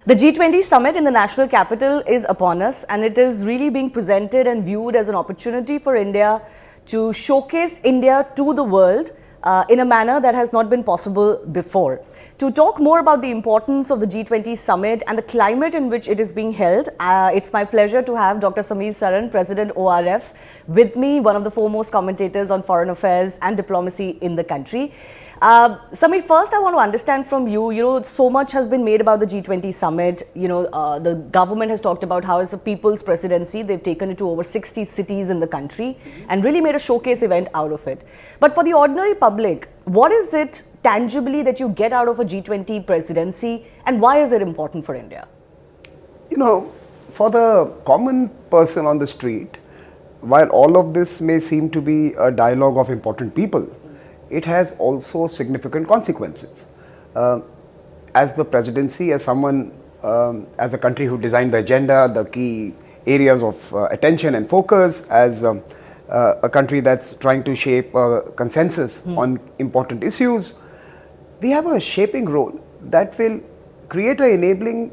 The G20 Summit in the national capital is upon us, and it is really being presented and viewed as an opportunity for India to showcase India to the world in a manner that has not been possible before. To talk more about the importance of the G20 Summit and the climate in which it is being held, it's my pleasure to have Dr. Samir Saran, President ORF, with me, one of the foremost commentators on foreign affairs and diplomacy in the country. Samir, first I want to understand from you, so much has been made about the G20 Summit. The government has talked about how it's the people's presidency. They've taken it to over 60 cities in the country and really made a showcase event out of it. But for the ordinary public, what is it tangibly that you get out of a G20 presidency, and why is it important for India? For the common person on the street, while all of this may seem to be a dialogue of important people, it has also significant consequences. As the presidency, as someone, as a country who designed the agenda, the key areas of attention and focus, as a country that's trying to shape a consensus on important issues, we have a shaping role that will create an enabling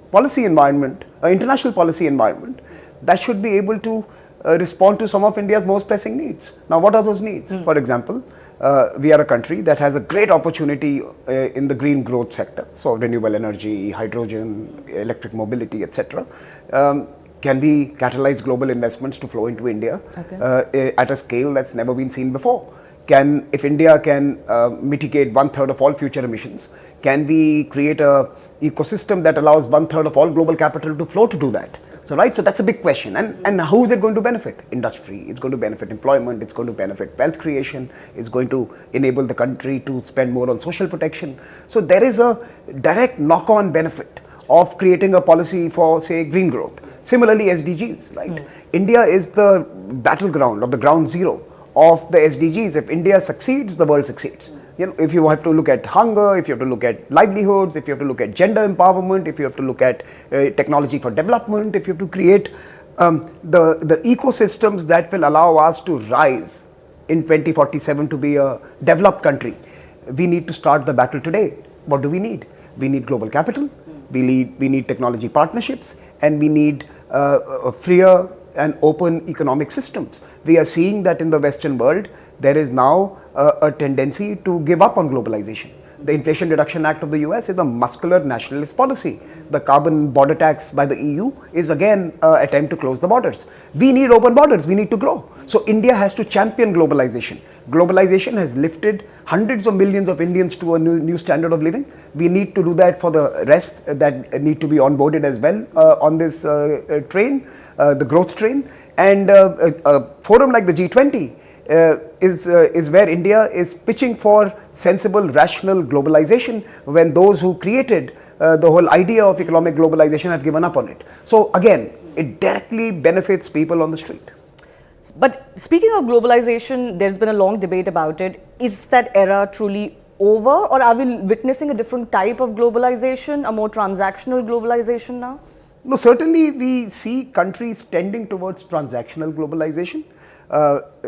policy environment, an international policy environment that should be able to respond to some of India's most pressing needs. Now, what are those needs? For example, we are a country that has a great opportunity in the green growth sector, so renewable energy, hydrogen, electric mobility, etc. Can we catalyze global investments to flow into India at a scale that's never been seen before? If India can mitigate 1/3 of all future emissions, can we create a ecosystem that allows 1/3 of all global capital to flow to do that? So that's a big question. And how is it going to benefit? Industry, it's going to benefit employment, it's going to benefit wealth creation, it's going to enable the country to spend more on social protection. So there is a direct knock-on benefit of creating a policy for, say, green growth. Similarly, SDGs, right? India is the battleground or the ground zero of the SDGs. If India succeeds, the world succeeds. If you have to look at hunger, if you have to look at livelihoods, if you have to look at gender empowerment, if you have to look at technology for development, if you have to create the ecosystems that will allow us to rise in 2047 to be a developed country, we need to start the battle today. What do we need? We need global capital, we need technology partnerships, and we need freer and open economic systems. We are seeing that in the Western world, there is now a tendency to give up on globalization. The Inflation Reduction Act of the US is a muscular nationalist policy. The carbon border tax by the EU is again an attempt to close the borders. We need open borders, we need to grow. So India has to champion globalization. Globalization has lifted hundreds of millions of Indians to a new standard of living. We need to do that for the rest that need to be onboarded as well on this train, the growth train. And a forum like the G20 is where India is pitching for sensible, rational globalization when those who created the whole idea of economic globalization have given up on it. So again, it directly benefits people on the street. But speaking of globalization, there's been a long debate about it. Is that era truly over, or are we witnessing a different type of globalization, a more transactional globalization now? No, certainly we see countries tending towards transactional globalization.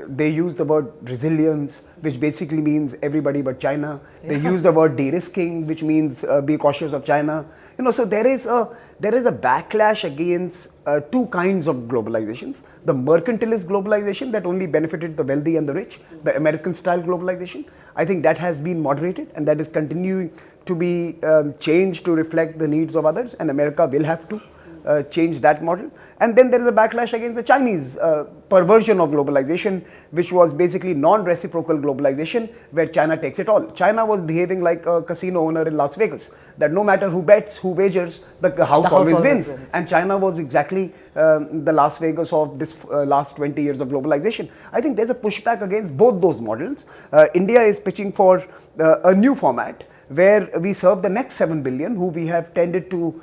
They use the word resilience, which basically means everybody but China. They use the word de-risking, which means be cautious of China. So there is a backlash against two kinds of globalizations. The mercantilist globalization that only benefited the wealthy and the rich, the American style globalization. I think that has been moderated, and that is continuing to be changed to reflect the needs of others, and America will have to change that model. And then there is a backlash against the Chinese perversion of globalization, which was basically non-reciprocal globalization, where China takes it all. China was behaving like a casino owner in Las Vegas, that no matter who bets, who wagers, the house always wins. And China was exactly the Las Vegas of this last 20 years of globalization. I think there's a pushback against both those models. India is pitching for a new format where we serve the next 7 billion who we have tended to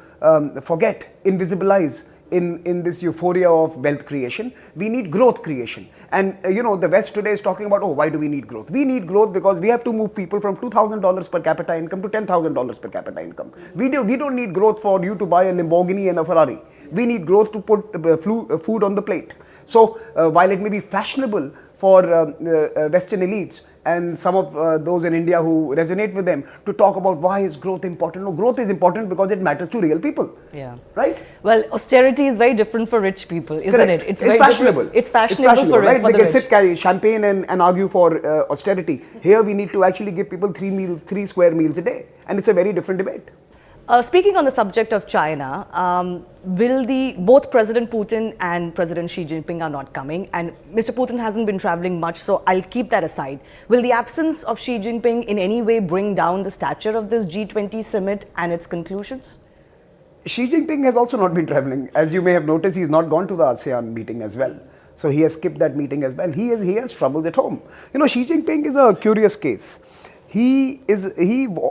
forget, invisibilize in this euphoria of wealth creation. We need growth creation. And the West today is talking about, oh, why do we need growth? We need growth because we have to move people from $2,000 per capita income to $10,000 per capita income. We don't need growth for you to buy a Lamborghini and a Ferrari. We need growth to put food on the plate. So while it may be fashionable for Western elites and some of those in India who resonate with them to talk about why is growth important. No, growth is important because it matters to real people. Yeah. Right? Well, austerity is very different for rich people, isn't Correct. it? It's fashionable. It's fashionable for, right? For they the can rich. sit, carry champagne and argue for austerity. Here we need to actually give people 3 square meals a day. And it's a very different debate. Speaking on the subject of China, both President Putin and President Xi Jinping are not coming, and Mr. Putin hasn't been traveling much, so I'll keep that aside. Will the absence of Xi Jinping in any way bring down the stature of this G20 summit and its conclusions? Xi Jinping has also not been traveling. As you may have noticed, he's not gone to the ASEAN meeting as well. So he has skipped that meeting as well. He has troubles at home. You know, Xi Jinping is a curious case. He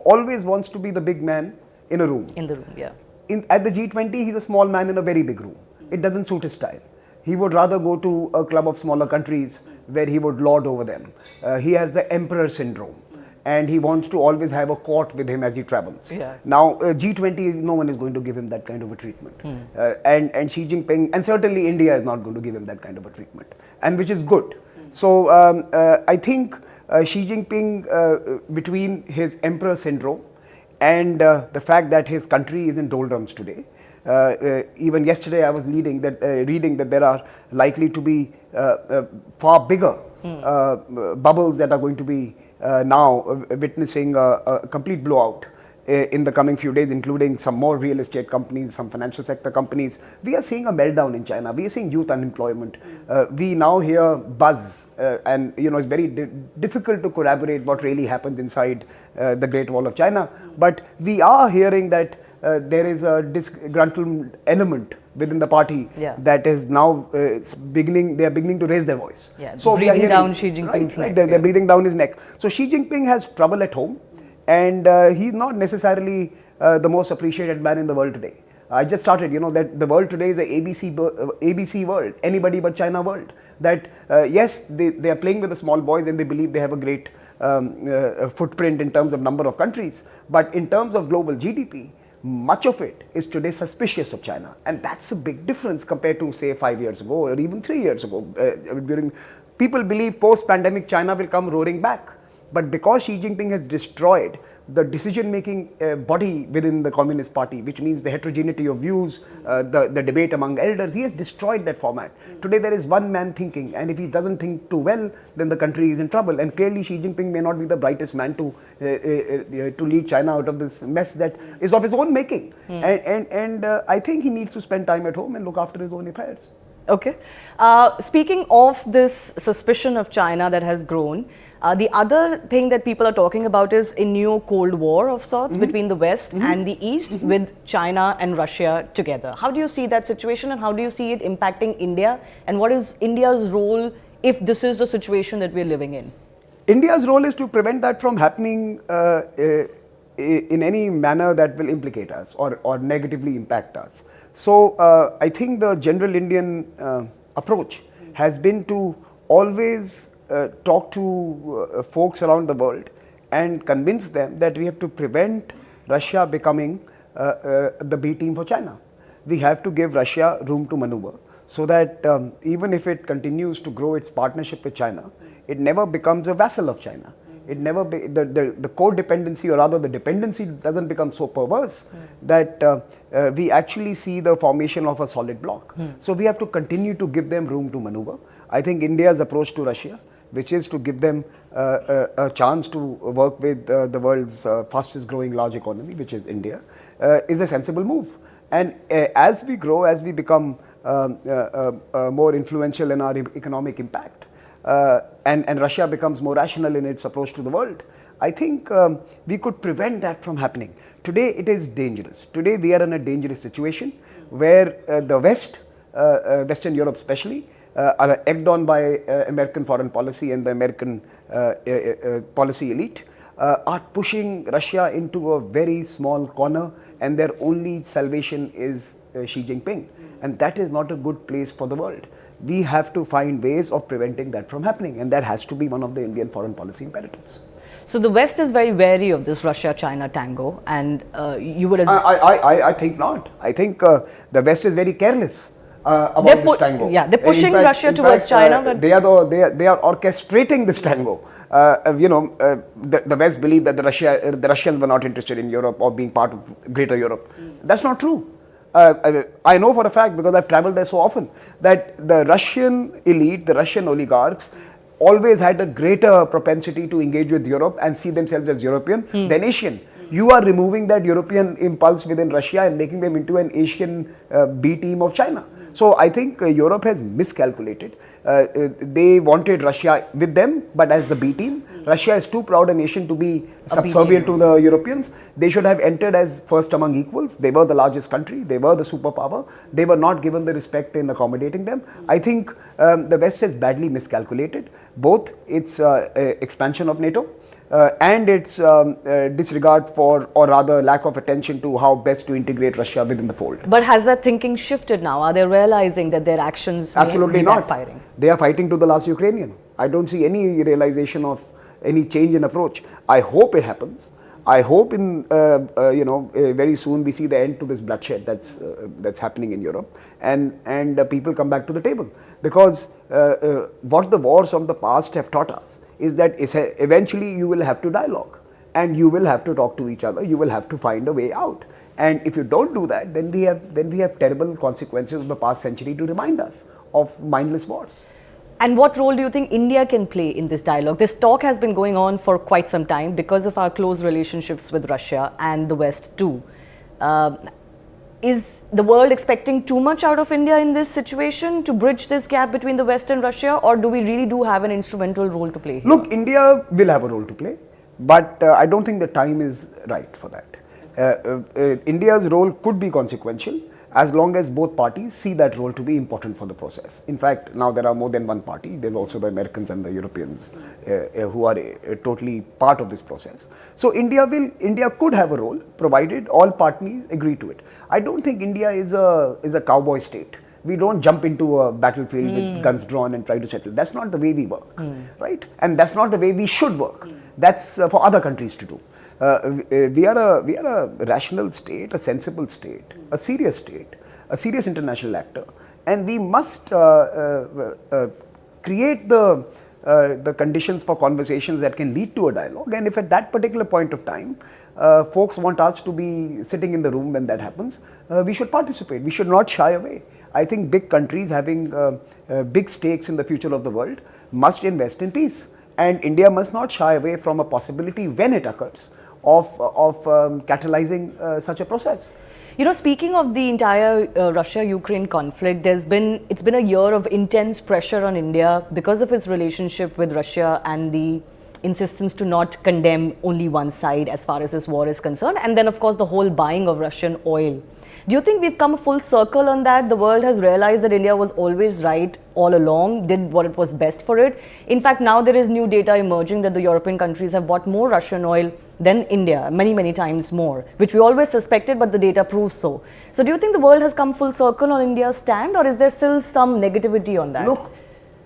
always wants to be the big man in a room. In the room, yeah. At the G20, he's a small man in a very big room. It doesn't suit his style. He would rather go to a club of smaller countries where he would lord over them. He has the emperor syndrome, and he wants to always have a court with him as he travels. Yeah. Now, G20, no one is going to give him that kind of a treatment. And Xi Jinping, and certainly India is not going to give him that kind of a treatment, and which is good. So I think Xi Jinping, between his emperor syndrome and the fact that his country is in doldrums today. Even yesterday I was reading that there are likely to be far bigger bubbles that are going to be now witnessing a complete blowout in the coming few days, including some more real estate companies, some financial sector companies. We are seeing a meltdown in China. We are seeing youth unemployment. We now hear buzz, and it's very difficult to corroborate what really happens inside the Great Wall of China. But we are hearing that there is a disgruntled element within the party that is now they are beginning to raise their voice. Yeah, so breathing down Xi Jinping's neck. They're breathing down his neck. So Xi Jinping has trouble at home, and he's not necessarily the most appreciated man in the world today. I just started, that the world today is a ABC world, anybody but China world. That yes, they are playing with the small boys and they believe they have a great footprint in terms of number of countries. But in terms of global GDP, much of it is today suspicious of China. And that's a big difference compared to, say, 5 years ago or even 3 years ago. People believe post-pandemic China will come roaring back. But because Xi Jinping has destroyed the decision-making body within the Communist Party, which means the heterogeneity of views, the debate among elders, he has destroyed that format. Today there is one man thinking, and if he doesn't think too well, then the country is in trouble. And clearly Xi Jinping may not be the brightest man to lead China out of this mess that is of his own making. And I think he needs to spend time at home and look after his own affairs. Okay. Speaking of this suspicion of China that has grown, the other thing that people are talking about is a new Cold War of sorts between the West and the East with China and Russia together. How do you see that situation, and how do you see it impacting India, and what is India's role if this is the situation that we're living in? India's role is to prevent that from happening in any manner that will implicate us or negatively impact us. So I think the general Indian approach has been to always talk to folks around the world and convince them that we have to prevent Russia becoming the B team for China. We have to give Russia room to maneuver so that even if it continues to grow its partnership with China, it never becomes a vassal of China. It never the codependency, or rather the dependency, doesn't become so perverse that we actually see the formation of a solid bloc. So we have to continue to give them room to maneuver. I think India's approach to Russia, which is to give them a chance to work with the world's fastest growing large economy, which is India, is a sensible move. And as we grow, as we become more influential in our economic impact, and Russia becomes more rational in its approach to the world, I think we could prevent that from happening. Today it is dangerous. Today we are in a dangerous situation where the West, Western Europe especially, are egged on by American foreign policy and the American policy elite, are pushing Russia into a very small corner, and their only salvation is Xi Jinping. And that is not a good place for the world. We have to find ways of preventing that from happening, and that has to be one of the Indian foreign policy imperatives. So the West is very wary of this Russia-China tango, and you would... I think not. I think the West is very careless about this tango. Yeah, they're pushing Russia towards China. But They are orchestrating this tango. The West believe that the Russians were not interested in Europe or being part of Greater Europe. That's not true. I know for a fact, because I've traveled there so often, that the Russian elite, the Russian oligarchs, always had a greater propensity to engage with Europe and see themselves as European than Asian. You are removing that European impulse within Russia and making them into an Asian B team of China. So I think Europe has miscalculated. They wanted Russia with them, but as the B team. Russia is too proud a nation to be subservient to the Europeans. They should have entered as first among equals. They were the largest country. They were the superpower. They were not given the respect in accommodating them. I think the West has badly miscalculated both its expansion of NATO and its disregard for, or rather lack of attention to, how best to integrate Russia within the fold. But has that thinking shifted now? Are they realizing that their actions Absolutely may be not. backfiring? They are fighting to the last Ukrainian. I don't see any realization of any change in approach. I hope it happens. I hope in very soon we see the end to this bloodshed that's happening in Europe, and people come back to the table, because what the wars of the past have taught us is that eventually you will have to dialogue, and you will have to talk to each other. You will have to find a way out, and if you don't do that, then we have terrible consequences of the past century to remind us of mindless wars. And what role do you think India can play in this dialogue? This talk has been going on for quite some time because of our close relationships with Russia and the West too. Is the world expecting too much out of India in this situation to bridge this gap between the West and Russia, or do we really have an instrumental role to play here? Look, India will have a role to play, but I don't think the time is right for that. India's role could be consequential, as long as both parties see that role to be important for the process. In fact, now there are more than one party. There's also the Americans and the Europeans who are totally part of this process. So India could have a role, provided all parties agree to it. I don't think India is a cowboy state. We don't jump into a battlefield with guns drawn and try to settle. That's not the way we work, right? And that's not the way we should work. That's for other countries to do. We are a rational state, a sensible state, a serious international actor, and we must create the conditions for conversations that can lead to a dialogue. And if at that particular point of time, folks want us to be sitting in the room when that happens, we should participate. We should not shy away. I think big countries having big stakes in the future of the world must invest in peace, and India must not shy away from a possibility, when it occurs, of catalyzing such a process. You know, speaking of the entire Russia-Ukraine conflict, it's been a year of intense pressure on India because of its relationship with Russia and the insistence to not condemn only one side as far as this war is concerned, and then of course the whole buying of Russian oil. Do you think we've come full circle on that? The world has realized that India was always right all along, did what it was best for it. In fact, now there is new data emerging that the European countries have bought more Russian oil than India, many times more, which we always suspected, but the data proves so. So do you think the world has come full circle on India's stand, or is there still some negativity on that? Look,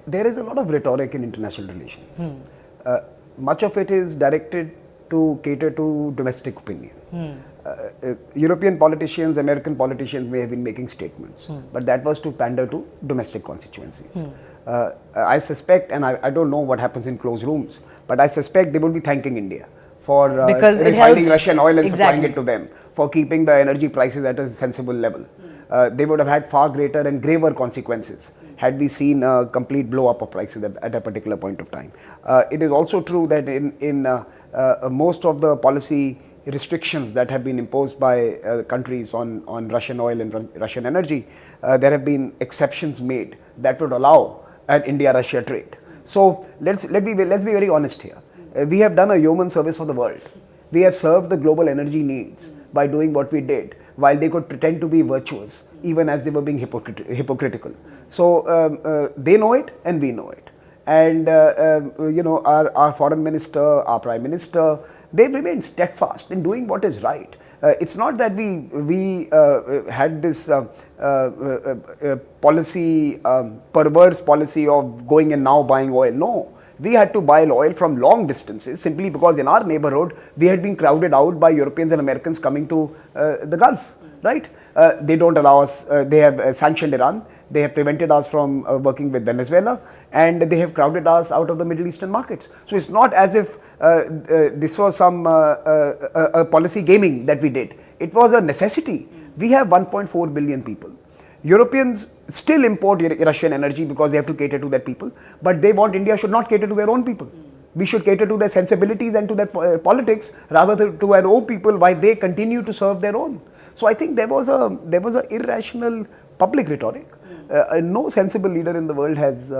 there is a lot of rhetoric in international relations. Much of it is directed to cater to domestic opinion. European politicians, American politicians may have been making statements, but that was to pander to domestic constituencies. I suspect, and I don't know what happens in closed rooms, but I suspect they will be thanking India for refining Russian oil and supplying it to them, for keeping the energy prices at a sensible level. They would have had far greater and graver consequences had we seen a complete blow up of prices at a particular point of time. It is also true that in most of the policy restrictions that have been imposed by countries on Russian oil and Russian energy, there have been exceptions made that would allow an India-Russia trade. So let's be very honest here. We have done a yeoman service for the world. We have served the global energy needs by doing what we did, while they could pretend to be virtuous, even as they were being hypocritical. So they know it and we know it. And our foreign minister, our prime minister, they've remained steadfast in doing what is right. It's not that we had this policy, perverse policy of going and now buying oil. No, We had to buy oil from long distances simply because in our neighborhood we had been crowded out by Europeans and Americans coming to the Gulf, right? They don't allow us, they have sanctioned Iran, they have prevented us from working with Venezuela, and they have crowded us out of the Middle Eastern markets. So it's not as if this was some policy gaming that we did. It was a necessity. We have 1.4 billion people. Europeans still import Russian energy because they have to cater to their people, but they want India should not cater to their own people. We should cater to their sensibilities and to their politics rather than to our own people while they continue to serve their own. So I think there was a irrational public rhetoric. No sensible leader in the world has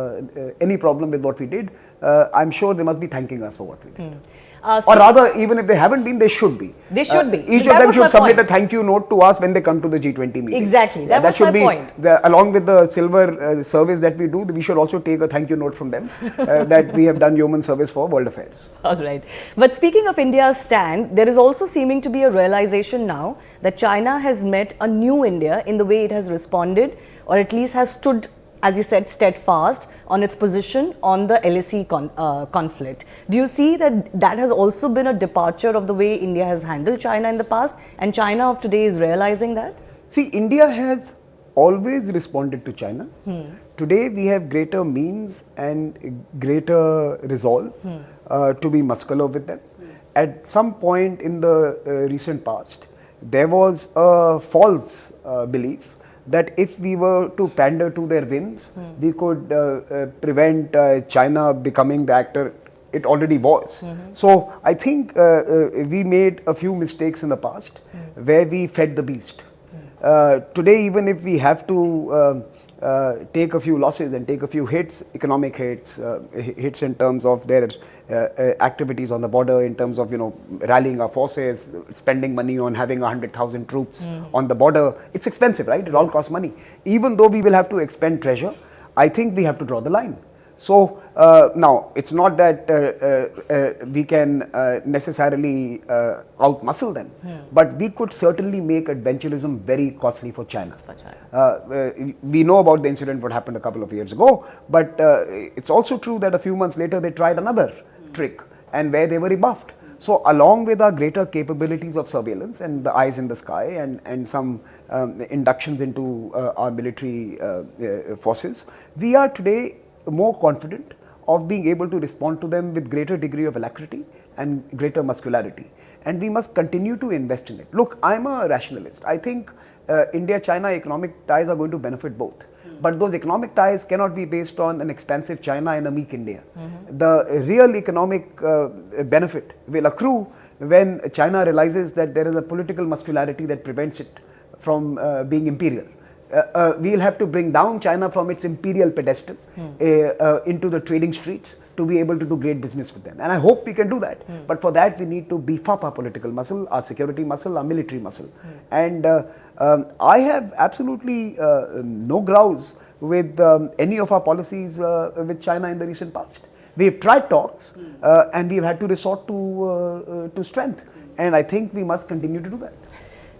any problem with what we did. I'm sure they must be thanking us for what we did. Or rather, even if they haven't been, they should be. They should be. Each of them should submit a thank you note to us when they come to the G20 meeting. Exactly. That should be my point. Along with the silver service that we do, we should also take a thank you note from them that we have done human service for world affairs. All right. But speaking of India's stand, there is also seeming to be a realization now that China has met a new India in the way it has responded, or at least has stood, as you said, steadfast on its position on the LAC conflict. Do you see that that has also been a departure of the way India has handled China in the past, and China of today is realizing that? See, India has always responded to China. Today we have greater means and greater resolve to be muscular with them. At some point in the recent past, there was a false belief that if we were to pander to their whims, we could prevent China becoming the actor it already was. So I think we made a few mistakes in the past where we fed the beast. Today, even if we have to take a few losses and take a few hits, economic hits, hits in terms of their activities on the border, in terms of rallying our forces, spending money on having 100,000 troops on the border. It's expensive, right? It all costs money. Even though we will have to expend treasure, I think we have to draw the line. So now it's not that we can necessarily outmuscle them, but we could certainly make adventurism very costly for China. We know about the incident what happened a couple of years ago, but it's also true that a few months later they tried another trick and where they were rebuffed. So along with our greater capabilities of surveillance and the eyes in the sky and some inductions into our military forces, we are today more confident of being able to respond to them with greater degree of alacrity and greater muscularity, and we must continue to invest in it. Look, I'm a rationalist. I think India-China economic ties are going to benefit both, but those economic ties cannot be based on an expansive China and a meek India. The real economic benefit will accrue when China realizes that there is a political muscularity that prevents it from being imperial. We'll have to bring down China from its imperial pedestal into the trading streets to be able to do great business with them. And I hope we can do that. But for that, we need to beef up our political muscle, our security muscle, our military muscle. And I have absolutely no grouse with any of our policies with China in the recent past. We've tried talks and we've had to resort to strength. And I think we must continue to do that.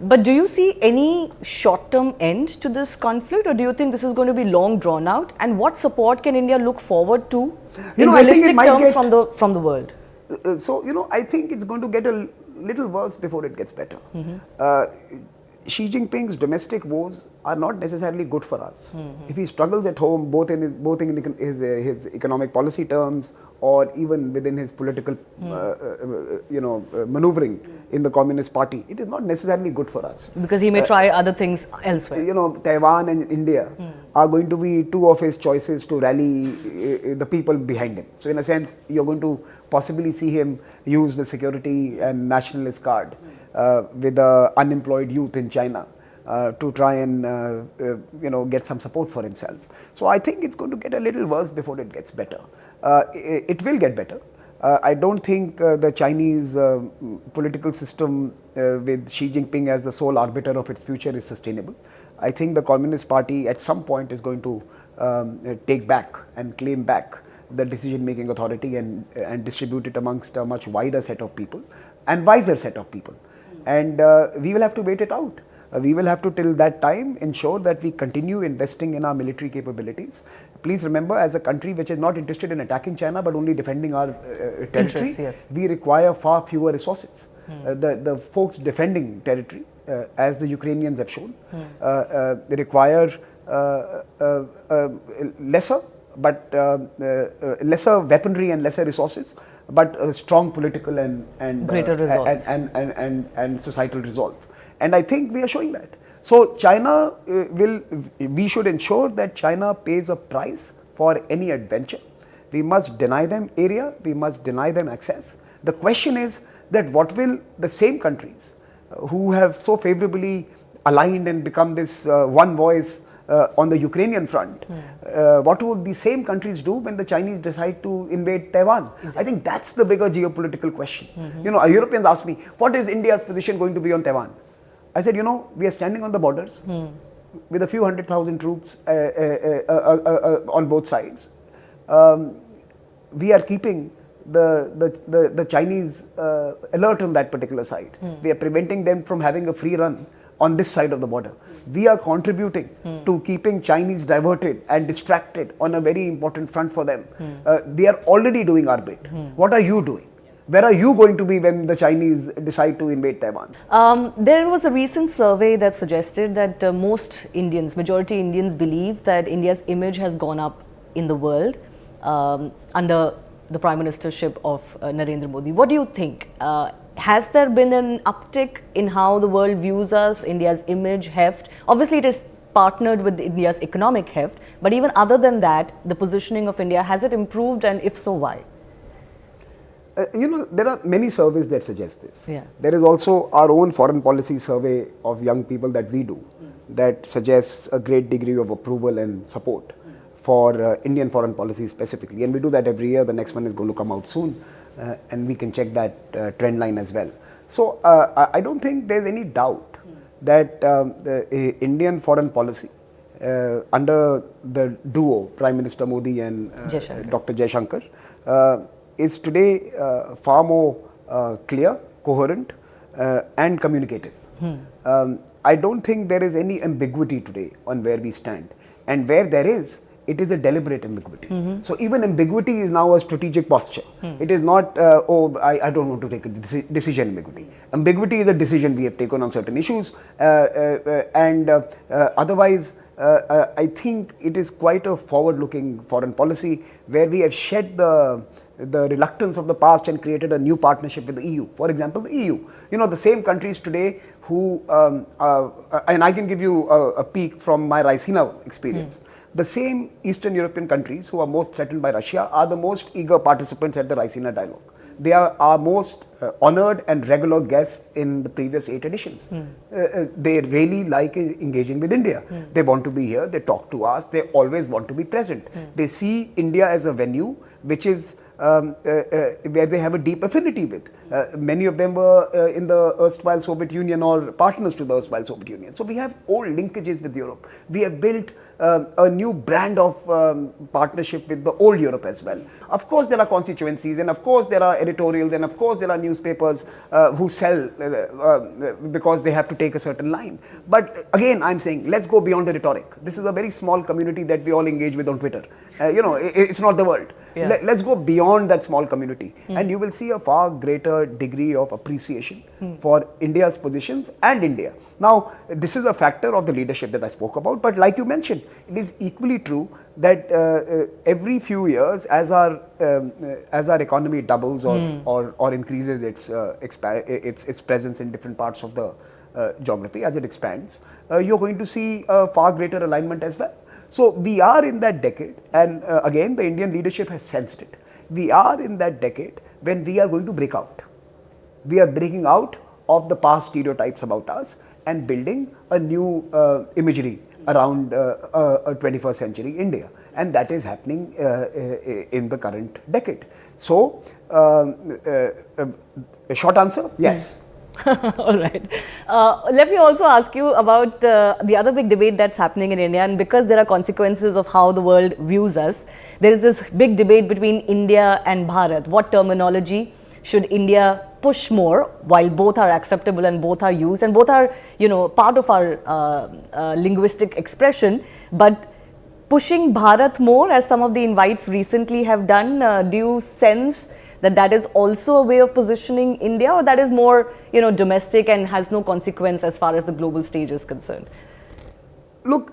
But do you see any short-term end to this conflict, or do you think this is going to be long drawn out? And what support can India look forward to in realistic terms from the world? I think it's going to get a little worse before it gets better. Xi Jinping's domestic woes are not necessarily good for us. If he struggles at home, both in his economic policy terms or even within his political, maneuvering in the Communist Party, it is not necessarily good for us. Because he may try other things elsewhere. Taiwan and India are going to be two of his choices to rally the people behind him. So in a sense, you're going to possibly see him use the security and nationalist card with the unemployed youth in China to try and get some support for himself. So I think it's going to get a little worse before it gets better. It will get better. I don't think the Chinese political system with Xi Jinping as the sole arbiter of its future is sustainable. I think the Communist Party at some point is going to take back and claim back the decision-making authority and distribute it amongst a much wider set of people and wiser set of people. And we will have to wait it out. We will have to till that time ensure that we continue investing in our military capabilities. Please remember, as a country which is not interested in attacking China but only defending our territory, yes. we require far fewer resources. The folks defending territory, as the Ukrainians have shown, they require lesser weaponry and lesser resources, but strong political and greater resolve and societal resolve. And I think we are showing that. So China we should ensure that China pays a price for any adventure. We must deny them area, we must deny them access. The question is that what will the same countries who have so favorably aligned and become this one voice on the Ukrainian front, what would the same countries do when the Chinese decide to invade Taiwan? Exactly. I think that's the bigger geopolitical question. You know, Europeans ask me, what is India's position going to be on Taiwan? I said, you know, we are standing on the borders with a few 100,000 troops on both sides. We are keeping the Chinese alert on that particular side. We are preventing them from having a free run on this side of the border. We are contributing to keeping Chinese diverted and distracted on a very important front for them. We are already doing our bit. What are you doing? Where are you going to be when the Chinese decide to invade Taiwan? There was a recent survey that suggested that most Indians, majority Indians, believe that India's image has gone up in the world under the Prime Ministership of Narendra Modi. What do you think? Has there been an uptick in how the world views us, India's image, heft? Obviously, it is partnered with India's economic heft, but even other than that, the positioning of India, has it improved, and if so, why? You know, there are many surveys that suggest this. Yeah. There is also our own foreign policy survey of young people that we do that suggests a great degree of approval and support for Indian foreign policy specifically. And we do that every year. The next one is going to come out soon, and we can check that trend line as well. So I don't think there's any doubt that the Indian foreign policy under the duo, Prime Minister Modi and Dr. Jaishankar, is today far more clear, coherent and communicative. I don't think there is any ambiguity today on where we stand, and where there is, it is a deliberate ambiguity. So even ambiguity is now a strategic posture. It is not, I don't want to take a decision ambiguity. Ambiguity is a decision we have taken on certain issues, and otherwise I think it is quite a forward-looking foreign policy where we have shed the reluctance of the past and created a new partnership with the EU. For example, the EU. You know, the same countries today who, and I can give you a peek from my Raisina experience. The same Eastern European countries who are most threatened by Russia are the most eager participants at the Raisina dialogue. They are our most honored and regular guests in the previous 8 editions. They really like engaging with India. They want to be here, they talk to us, they always want to be present. They see India as a venue which is where they have a deep affinity with. Many of them were in the erstwhile Soviet Union or partners to the erstwhile Soviet Union. So we have old linkages with Europe. We have built a new brand of partnership with the old Europe as well. Of course there are constituencies, and of course there are editorials, and of course there are newspapers who sell because they have to take a certain line. But again, I'm saying, let's go beyond the rhetoric. This is a very small community that we all engage with on Twitter. You know, it's not the world. Yeah. Let's go beyond that small community, and you will see a far greater degree of appreciation for India's positions and India. Now, this is a factor of the leadership that I spoke about, but like you mentioned, it is equally true that every few years, as our economy doubles or increases its presence in different parts of the geography, as it expands, you're going to see a far greater alignment as well. So we are in that decade, and again the Indian leadership has sensed it. We are in that decade when we are going to break out. We are breaking out of the past stereotypes about us and building a new imagery around a 21st century India, and that is happening in the current decade. So a short answer, yes. All right. Let me also ask you about the other big debate that's happening in India, and because there are consequences of how the world views us, there is this big debate between India and Bharat. What terminology should India push more, while both are acceptable and both are used and both are, part of our linguistic expression, but pushing Bharat more, as some of the invites recently have done, do you sense that that is also a way of positioning India, or that is more, domestic and has no consequence as far as the global stage is concerned? Look,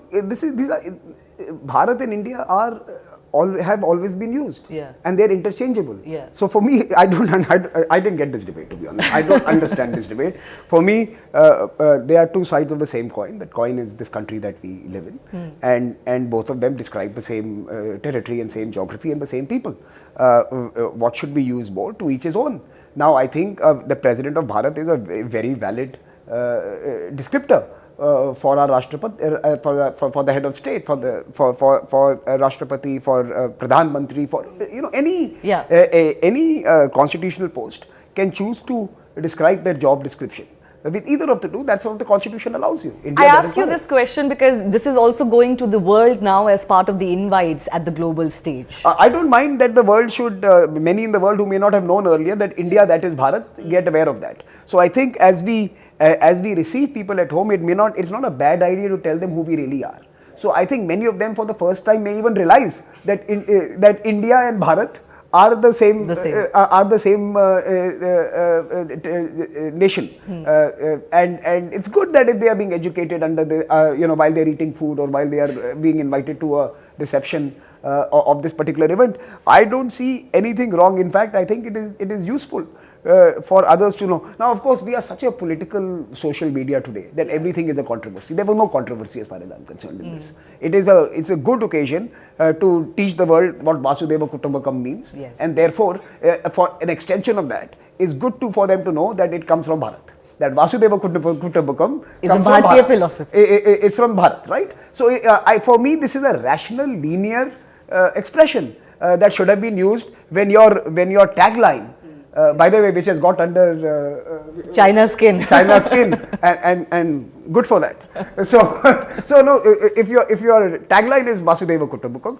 Bharat and India have always been used, and they're interchangeable. So for me, I didn't get this debate, to be honest. I don't understand this debate. For me, they are two sides of the same coin. That coin is this country that we live in, and both of them describe the same territory and same geography and the same people. What should be used more? To each his own. Now, I think the President of Bharat is a very valid descriptor for our Rashtrapati, for the head of state, for Rashtrapati, for Pradhan Mantri, for any constitutional post can choose to describe their job description. With either of the two, that's what the constitution allows you. I ask you this question because this is also going to the world now as part of the invites at the global stage. I don't mind that the world should, many in the world who may not have known earlier that India, that is Bharat, get aware of that. So I think as we receive people at home, it's not a bad idea to tell them who we really are. So I think many of them for the first time may even realize that that India and Bharat are the same nation, and it's good that if they are being educated under the while they are eating food or while they are being invited to a reception of this particular event, I don't see anything wrong. In fact, I think it is useful for others to know. Now, of course, we are such a political social media today that everything is a controversy. There was no controversy as far as I'm concerned in this. It's a good occasion to teach the world what Vasudhaiva Kutumbakam means, and therefore, for an extension of that, it's good for them to know that it comes from Bharat. That Vasudhaiva Kutumbakam comes from Bharat. Philosophy. It's from Bharat, right? So, for me, this is a rational, linear expression that should have been used when your tagline, by the way, which has got under China's skin, and good for that. So no, if your tagline is Vasudhaiva Kutumbakam,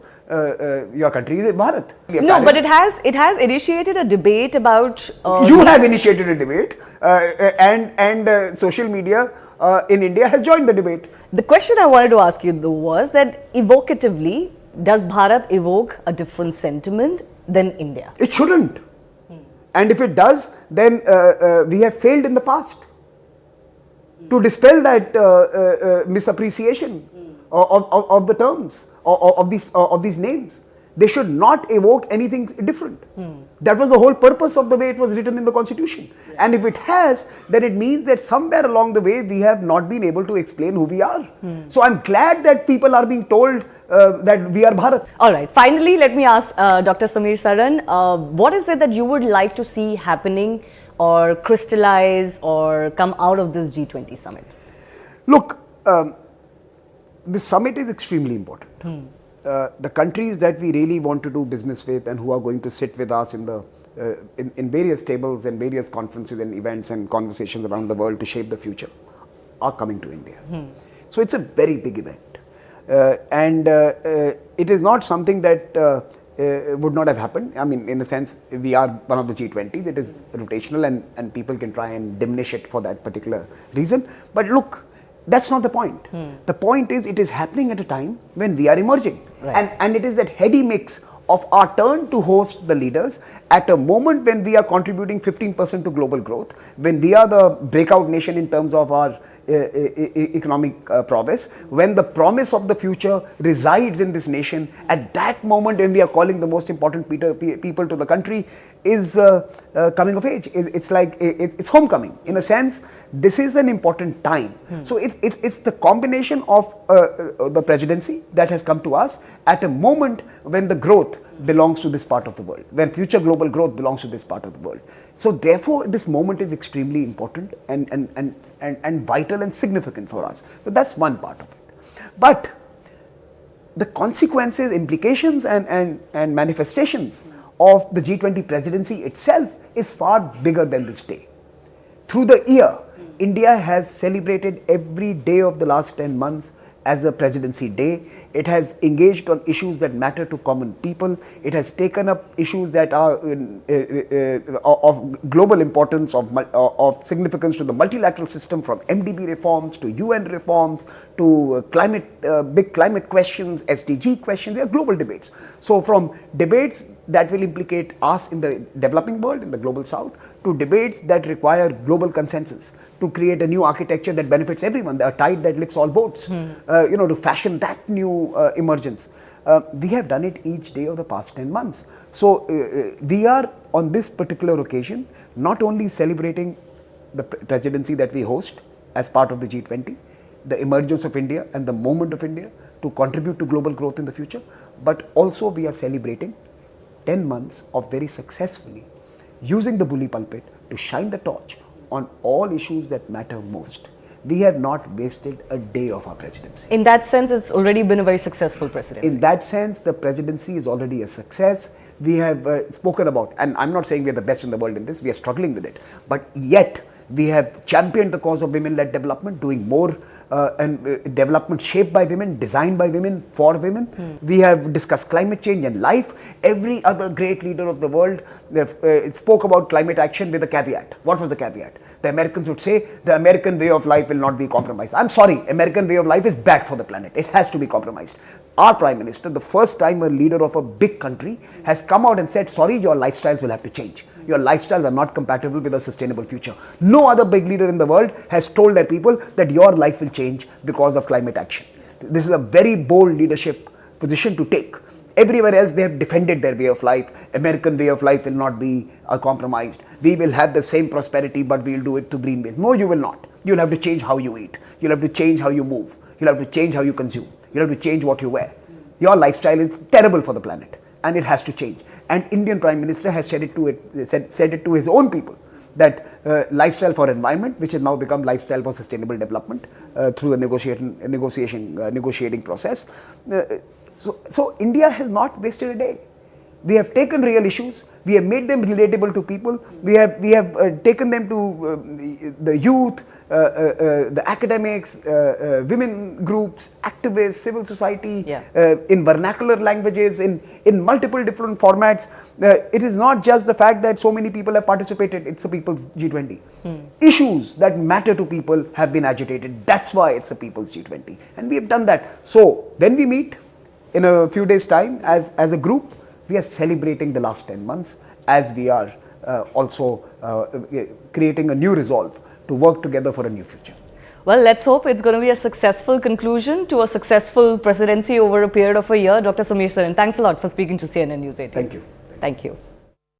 your country is Bharat. No, but it has initiated a debate about. You have initiated a debate, and social media in India has joined the debate. The question I wanted to ask you though was that evocatively, does Bharat evoke a different sentiment than India? It shouldn't. And if it does, then we have failed in the past to dispel that misappreciation of the terms, of these names. They should not evoke anything different. That was the whole purpose of the way it was written in the constitution. And if it has, then it means that somewhere along the way we have not been able to explain who we are. So I'm glad that people are being told that we are Bharat. All right. Finally, let me ask Dr. Samir Saran, what is it that you would like to see happening or crystallize or come out of this G20 summit? Look, this summit is extremely important. The countries that we really want to do business with and who are going to sit with us in various tables and various conferences and events and conversations around the world to shape the future are coming to India. So it's a very big event. And it is not something that would not have happened. I mean, in a sense, we are one of the G20. It is rotational and people can try and diminish it for that particular reason. But look, that's not the point. The point is it is happening at a time when we are emerging. Right. And it is that heady mix of our turn to host the leaders at a moment when we are contributing 15% to global growth, when we are the breakout nation in terms of our economic prowess, when the promise of the future resides in this nation, at that moment when we are calling the most important people to the country is coming of age. It's like it's homecoming. In a sense, this is an important time. So it's the combination of the presidency that has come to us at a moment when the growth belongs to this part of the world, when future global growth belongs to this part of the world. So therefore, this moment is extremely important and vital and significant for us. So that's one part of it. But the consequences, implications and manifestations of the G20 presidency itself is far bigger than this day. Through the year, India has celebrated every day of the last 10 months as a Presidency Day. It has engaged on issues that matter to common people. It has taken up issues that are of global importance, of significance to the multilateral system, from MDB reforms to UN reforms to big climate questions, SDG questions. They are global debates. So from debates that will implicate us in the developing world, in the global south, to debates that require global consensus to create a new architecture that benefits everyone, a tide that lifts all boats, to fashion that new emergence. We have done it each day of the past 10 months. So we are on this particular occasion not only celebrating the presidency that we host as part of the G20, the emergence of India and the moment of India to contribute to global growth in the future, but also we are celebrating 10 months of very successfully using the bully pulpit to shine the torch on all issues that matter most. We have not wasted a day of our presidency. In that sense, it's already been a very successful presidency. In that sense, the presidency is already a success. We have spoken about, and I'm not saying we are the best in the world in this, we are struggling with it, but yet we have championed the cause of women-led development, doing more and development shaped by women, designed by women, for women. We have discussed climate change and life. Every other great leader of the world spoke about climate action with a caveat. What was the caveat? The Americans would say, the American way of life will not be compromised. I'm sorry, American way of life is bad for the planet. It has to be compromised. Our Prime Minister, the first time a leader of a big country, has come out and said, sorry, your lifestyles will have to change. Your lifestyles are not compatible with a sustainable future. No other big leader in the world has told their people that your life will change because of climate action. This is a very bold leadership position to take. Everywhere else they have defended their way of life. American way of life will not be compromised. We will have the same prosperity, but we will do it through green ways. No, you will not. You'll have to change how you eat. You'll have to change how you move. You'll have to change how you consume. You'll have to change what you wear. Your lifestyle is terrible for the planet and it has to change. And Indian Prime Minister has said it to his own people, that lifestyle for environment, which has now become lifestyle for sustainable development through the negotiating process. So India has not wasted a day. We have taken real issues, we have made them relatable to people, we have taken them to the youth, the academics, women groups, activists, civil society, in vernacular languages, in multiple different formats. It is not just the fact that so many people have participated, it's the People's G20. Issues that matter to people have been agitated, that's why it's the People's G20. And we have done that. So when we meet in a few days' time as a group, we are celebrating the last 10 months as we are also creating a new resolve to work together for a new future. Well, let's hope it's going to be a successful conclusion to a successful presidency over a period of a year. Dr. Samir Saran, thanks a lot for speaking to CNN News 18. Thank you. Thank you.